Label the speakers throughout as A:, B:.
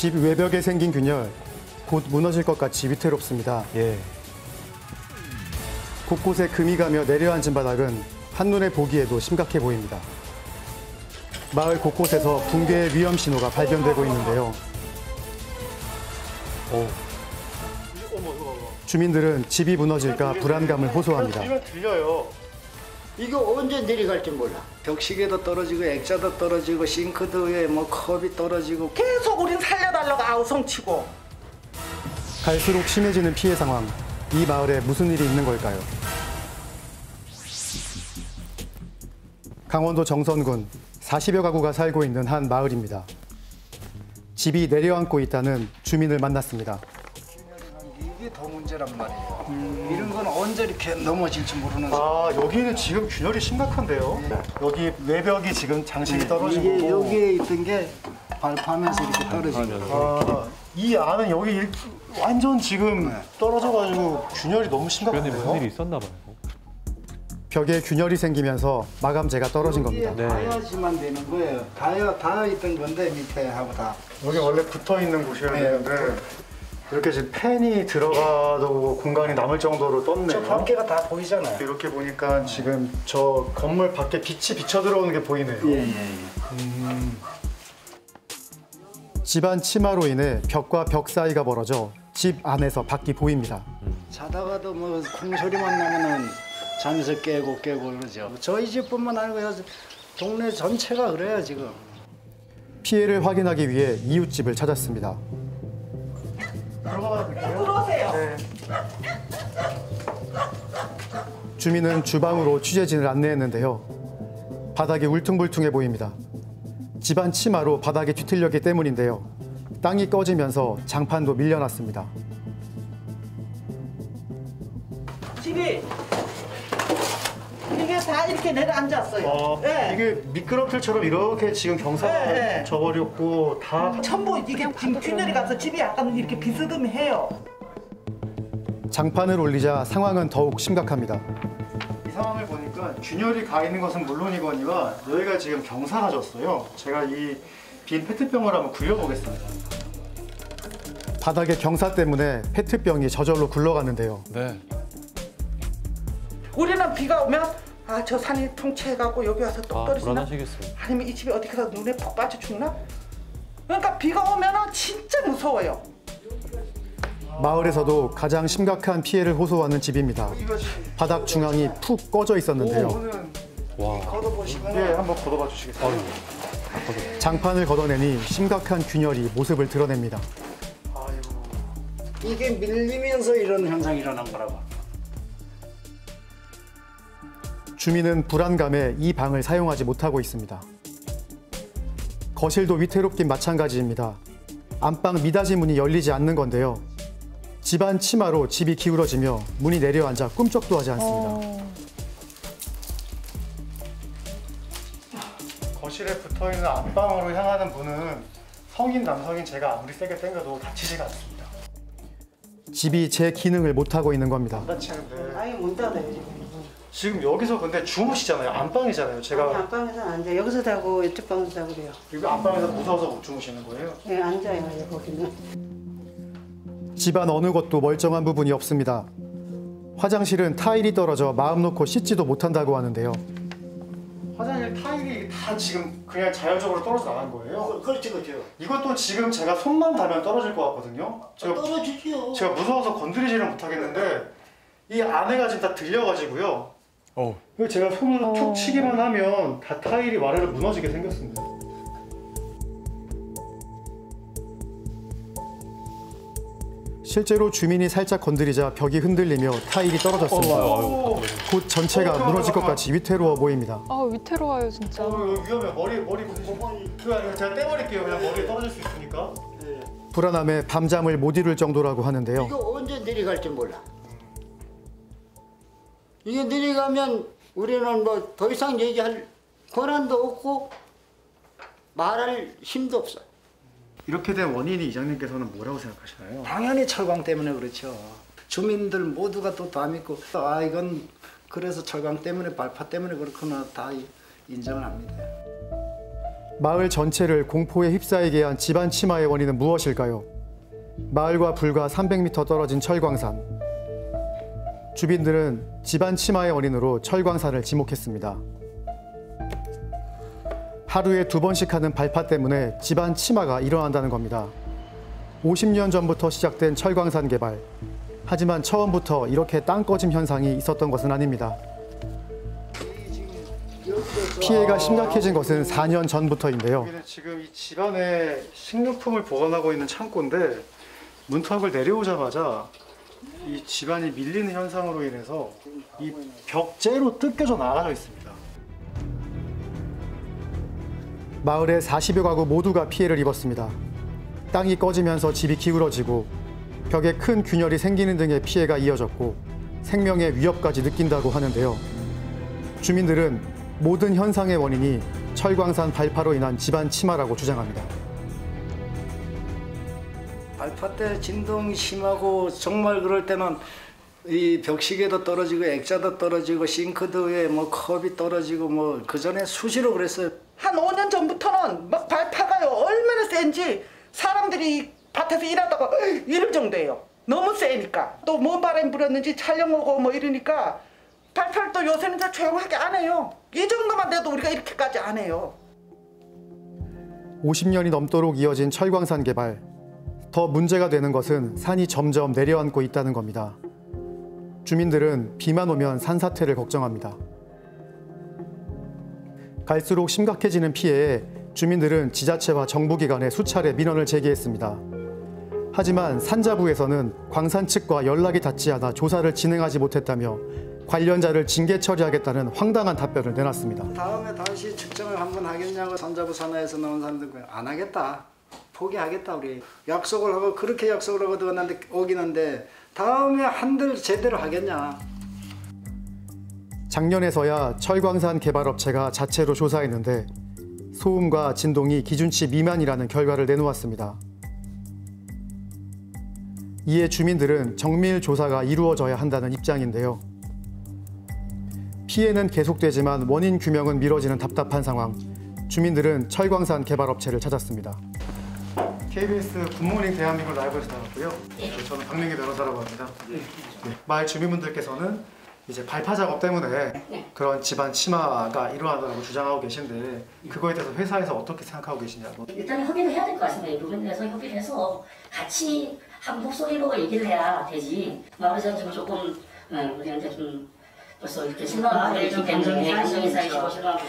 A: 집 외벽에 생긴 균열, 곧 무너질 것 같이 위태롭습니다.
B: 예.
A: 곳곳에 금이 가며 내려앉은 바닥은 한눈에 보기에도 심각해 보입니다. 마을 곳곳에서 붕괴의 위험 신호가 발견되고 있는데요. 주민들은 집이 무너질까 불안감을 호소합니다.
C: 들려요.
D: 이거 언제 내려갈지 몰라.
E: 벽시계도 떨어지고 액자도 떨어지고 싱크대에 뭐 컵이 떨어지고
F: 계속 우린 살려달라고 아우성치고.
A: 갈수록 심해지는 피해 상황. 이 마을에 무슨 일이 있는 걸까요? 강원도 정선군 40여 가구가 살고 있는 한 마을입니다. 집이 내려앉고 있다는 주민을 만났습니다.
E: 이게 더 문제란 말이에요. 이런 건 언제 이렇게 넘어질지 모르는.
C: 아, 여기는 지금 균열이 심각한데요. 여기 외벽이 지금 장식이 떨어진
E: 이게
C: 거고.
E: 여기에 있던 게 발파하면서 이렇게 떨어진 거예요.
C: 이 안은 여기 완전 지금 떨어져가지고 균열이 너무 심각한데요.
B: 무슨 일이 있었나 봐요.
A: 벽에 균열이 생기면서 마감재가 떨어진 겁니다.
E: 여기에 닿아야지만 되는 거예요. 닿아 있던 건데 밑에 하고 다.
C: 여기 원래 붙어 있는 곳이었는데 이렇게 지금 팬이 들어가도 공간이 남을 정도로
E: 저
C: 떴네요.
E: 밖에가 다 보이잖아요.
C: 이렇게 보니까 지금 저 건물 밖에 빛이 비쳐 들어오는 게 보이네요.
E: 예.
A: 집안 침하로 인해 벽과 벽 사이가 벌어져 집 안에서 밖이 보입니다.
E: 자다가도 뭐 쿵소리만 나면은 잠에서 깨고 그러죠. 저희 집뿐만 아니고 동네 전체가 그래요 지금.
A: 피해를 확인하기 위해 이웃집을 찾았습니다.
F: 들어오세요.
A: 주민은 주방으로 취재진을 안내했는데요. 바닥이 울퉁불퉁해 보입니다. 집안 치마로 바닥이 뒤틀렸기 때문인데요. 땅이 꺼지면서 장판도 밀려났습니다.
F: 집이 이게 다 이렇게 내려앉았어요.
C: 이게 미끄럼틀처럼 이렇게 지금 경사가 져버렸고 다
F: 전부 이게 지금 균열이 가서 집이 약간 이렇게 비스듬해요.
A: 장판을 올리자 상황은 더욱 심각합니다.
C: 이 상황을 보니까 균열이 가 있는 것은 물론이거니와 여기가 지금 경사가 졌어요. 제가 이 빈 페트병을 한번 굴려보겠습니다.
A: 바닥의 경사 때문에 페트병이 저절로 굴러가는데요.
B: 네.
F: 우리는 비가 오면 아 저 산이 통째해갖고 여기 와서 똑 떨어지나?
B: 불안하시겠어요.
F: 아니면 이 집이 어디 가서 눈에 푹 빠져 죽나? 그러니까 비가 오면은 진짜 무서워요.
A: 마을에서도 가장 심각한 피해를 호소하는 집입니다. 바닥 중앙이 푹 꺼져 있었는데요.
B: 와.
E: 걷어보시면
C: 예, 한번 걷어봐 주시겠어요?
A: 장판을 걷어내니 심각한 균열이 모습을 드러냅니다.
E: 이게 밀리면서 이런 현상이 일어난 거라고.
A: 주민은 불안감에 이 방을 사용하지 못하고 있습니다. 거실도 위태롭긴 마찬가지입니다. 안방 미닫이 문이 열리지 않는 건데요. 집안 치마로 집이 기울어지며 문이 내려앉아 꿈쩍도 하지 않습니다.
C: 거실에 붙어있는 안방으로 향하는 문은 성인 남성인 제가 아무리 세게 당겨도 닫히지가 않습니다.
A: 집이 제 기능을 못하고 있는 겁니다.
C: 닫히는데
G: 아예 못 닫아요 지금.
C: 지금 여기서 근데 주무시잖아요. 안방이잖아요. 제가
G: 안방에서 앉아. 여기서 자고 이쪽 방에서 자고 그래요.
C: 여기 안방에서 무서워서 못 주무시는 거예요?
G: 예, 앉아요 거기는.
A: 집안 어느 곳도 멀쩡한 부분이 없습니다. 화장실은 타일이 떨어져 마음 놓고 씻지도 못한다고 하는데요.
C: 화장실 타일이 다 지금 그냥 자연적으로 떨어져 나간 거예요?
D: 그렇죠.
C: 이것도 지금 제가 손만 닿으면 떨어질 것 같거든요?
D: 떨어지지요.
C: 제가 무서워서 건드리지를 못하겠는데 이 안에가 지금 다 들려가지고요. 이거 제가 손으로 툭 치기만 하면 다 타일이 와르르 무너지게 생겼습니다.
A: 실제로 주민이 살짝 건드리자 벽이 흔들리며 타일이 떨어졌습니다. 곧 전체가 무너질 것 같이 위태로워 보입니다.
H: 아 위태로워요 진짜.
C: 이거 위험해. 머리 그거 아니고 제가 떼버릴게요. 그냥 머리에 떨어질 수 있으니까.
A: 불안함에 밤잠을 못 이룰 정도라고 하는데요.
D: 이거 언제 내려갈지 몰라. 이게 내려가면 우리는 뭐 더 이상 얘기할 권한도 없고 말할 힘도 없어.
C: 이렇게 된 원인이 이장님께서는 뭐라고 생각하시나요?
E: 당연히 철강 때문에 그렇죠. 주민들 모두가 또 다 믿고 아 이건 그래서 철강 때문에 발파 때문에 그렇구나 다 인정을 합니다.
A: 마을 전체를 공포에 휩싸이게 한 집안 침하의 원인은 무엇일까요? 마을과 불과 300m 떨어진 철광산. 주민들은 집안 침하의 원인으로 철광산을 지목했습니다. 하루에 2번씩 하는 발파 때문에 집안 침하가 일어난다는 겁니다. 50년 전부터 시작된 철광산 개발. 하지만 처음부터 이렇게 땅 꺼짐 현상이 있었던 것은 아닙니다. 피해가 심각해진 것은 4년 전부터인데요.
C: 여기는 지금 이 집안에 식료품을 보관하고 있는 창고인데 문턱을 내려오자마자 이 집안이 밀리는 현상으로 인해서 이 벽재로 뜯겨져 나가져 있습니다.
A: 마을의 40여 가구 모두가 피해를 입었습니다. 땅이 꺼지면서 집이 기울어지고 벽에 큰 균열이 생기는 등의 피해가 이어졌고 생명의 위협까지 느낀다고 하는데요. 주민들은 모든 현상의 원인이 철광산 발파로 인한 집안 침하라고 주장합니다.
E: 발파 때 진동이 심하고 정말 그럴 때는 이 벽시계도 떨어지고 액자도 떨어지고 싱크대에 뭐 컵이 떨어지고 뭐 그 전에 수시로 그랬어요.
F: 한 5년 전부터는 막 발파가요 얼마나 센지 사람들이 밭에서 일하다가 이럴 정도예요. 너무 세니까. 또 뭔 바람이 불었는지 촬영하고 뭐 이러니까 발파를 또 요새는 다 조용하게 안 해요. 이 정도만 돼도 우리가 이렇게까지 안 해요.
A: 50년이 넘도록 이어진 철광산 개발. 더 문제가 되는 것은 산이 점점 내려앉고 있다는 겁니다. 주민들은 비만 오면 산사태를 걱정합니다. 갈수록 심각해지는 피해에 주민들은 지자체와 정부기관에 수차례 민원을 제기했습니다. 하지만 산자부에서는 광산 측과 연락이 닿지 않아 조사를 진행하지 못했다며 관련자를 징계 처리하겠다는 황당한 답변을 내놨습니다.
E: 다음에 다시 측정을 한번 하겠냐고 산자부 산하에서 나온 사람들 안 하겠다. 포기하겠다 우리. 약속을 하고 그렇게 약속을 하고 들어갔는데 오기는데 다음에 한들 제대로 하겠냐.
A: 작년에서야 철광산 개발업체가 자체로 조사했는데 소음과 진동이 기준치 미만이라는 결과를 내놓았습니다. 이에 주민들은 정밀 조사가 이루어져야 한다는 입장인데요. 피해는 계속되지만 원인 규명은 미뤄지는 답답한 상황. 주민들은 철광산 개발업체를 찾았습니다.
C: KBS 굿모닝 대한민국 라이브에서 나왔고요. 저는 박명희 변호사라고 합니다. 마을 주민분들께서는 이제 발파 작업 때문에 그런 집안 침하가 일어나다고 주장하고 계신데 그거에 대해서 회사에서 어떻게 생각하고 계시냐고.
B: 일단 협의를 해야 될 것 같습니다. 이 부분에 대해서 협의를 해서 같이 한 목소리로 얘기를 해야 되지. 마을에서 지금 조금 우리한테 좀 벌써 이렇게 실망이 있기 때문에 감정이 쌓이시고 실망이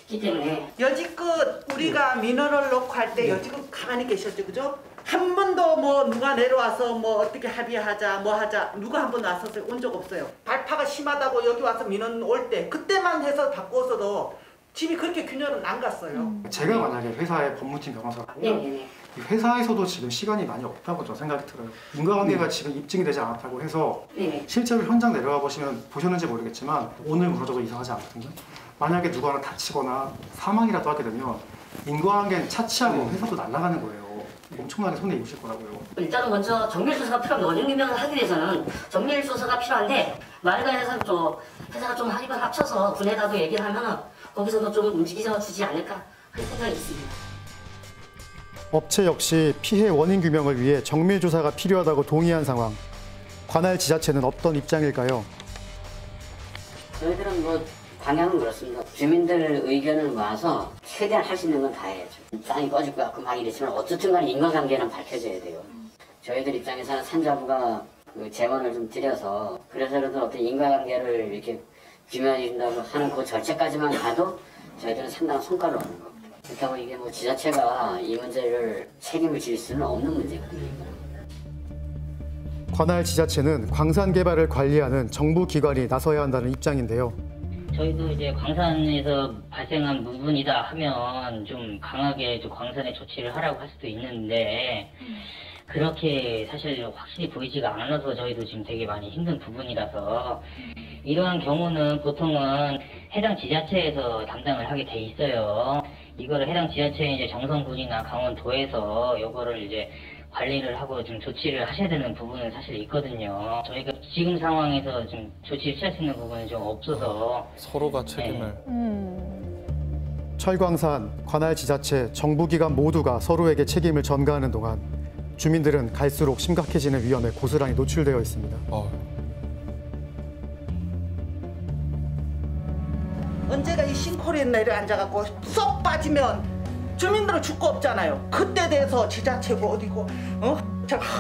B: 있기 때문에
F: 여지껏 우리가 민원을 놓고 할 때 여지껏 가만히 계셨죠, 그죠? 한 번도 뭐 누가 내려와서 뭐 어떻게 합의하자 뭐 하자 누가 한 번 왔었어요? 온 적 없어요. 발파가 심하다고 여기 와서 민원 올 때 그때만 해서 바꿔서도 집이 그렇게 균열은 안 갔어요.
C: 제가 만약에 회사의 법무팀 변호사라면 이 회사에서도 지금 시간이 많이 없다고 저 생각이 들어요. 인과관계가 지금 입증이 되지 않았다고 해서 실제로 현장 내려가 보셨는지 모르겠지만 오늘 물어줘도 이상하지 않거든요. 만약에 누가 하나 다치거나 사망이라도 하게 되면 인과관계는 차치하고 회사도 날아가는 거예요. 엄청나게 손해 입으실 거라고요.
B: 일단은 먼저 정밀 조사가 필요한 원인 규명을 하기 위해서는 정밀 조사가 필요한데 마을과 회사가 좀 합의를 합쳐서 군에다도 얘기를 하면은 거기서도 좀 움직여 주지 않을까 하는 생각이 있습니다.
A: 업체 역시 피해 원인 규명을 위해 정밀 조사가 필요하다고 동의한 상황. 관할 지자체는 어떤 입장일까요?
B: 저희들은 뭐 방향은 그렇습니다. 주민들 의견을 모아서 최대한 할 수 있는 건 다 해야죠. 땅이 꺼질 것 같고 막 이랬지만 어쨌든 간에 인과관계는 밝혀져야 돼요. 저희들 입장에서는 산자부가 그 재원을 좀 들여서 그래서라도 어떤 인과관계를 이렇게 규명해준다고 하는 그 절차까지만 가도 저희들은 상당한 성과를 얻는 겁니다. 그렇다고 이게 뭐 지자체가 이 문제를 책임을 질 수는 없는 문제거든요.
A: 관할 지자체는 광산 개발을 관리하는 정부 기관이 나서야 한다는 입장인데요.
B: 저희도 이제 광산에서 발생한 부분이다 하면 좀 강하게 광산에 조치를 하라고 할 수도 있는데 그렇게 사실 확실히 보이지가 않아서 저희도 지금 되게 많이 힘든 부분이라서 이러한 경우는 보통은 해당 지자체에서 담당을 하게 돼 있어요. 이거를 해당 지자체의 이제 정선군이나 강원도에서 이거를 이제 관리를 하고 좀 조치를 하셔야 되는 부분은 사실 있거든요. 저희가 지금 상황에서 좀 조치를 취할 수 있는 부분은 좀 없어서
H: 서로가 책임을.
A: 철광산, 관할 지자체, 정부기관 모두가 서로에게 책임을 전가하는 동안 주민들은 갈수록 심각해지는 위험에 고스란히 노출되어 있습니다.
F: 언제가 이 싱크홀에 내려 앉아갖고 쏙 빠지면 주민들은 죽고 없잖아요. 그때 대해서 지자체고 어디고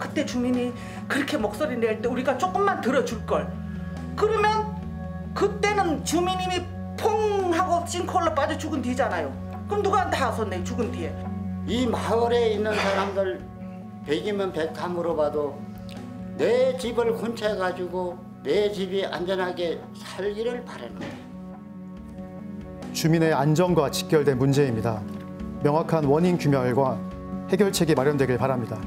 F: 그때 주민이 그렇게 목소리 낼 때 우리가 조금만 들어줄 걸. 그러면 그때는 주민이 퐁 하고 싱크홀로 빠져 죽은 뒤잖아요. 그럼 누구한테 하소네 죽은 뒤에.
D: 이 마을에 있는 사람들 100이면 100 다 물어봐도 내 집을 근처해가지고 내 집이 안전하게 살기를 바라는 거예요.
A: 주민의 안전과 직결된 문제입니다. 명확한 원인 규명과 해결책이 마련되길 바랍니다.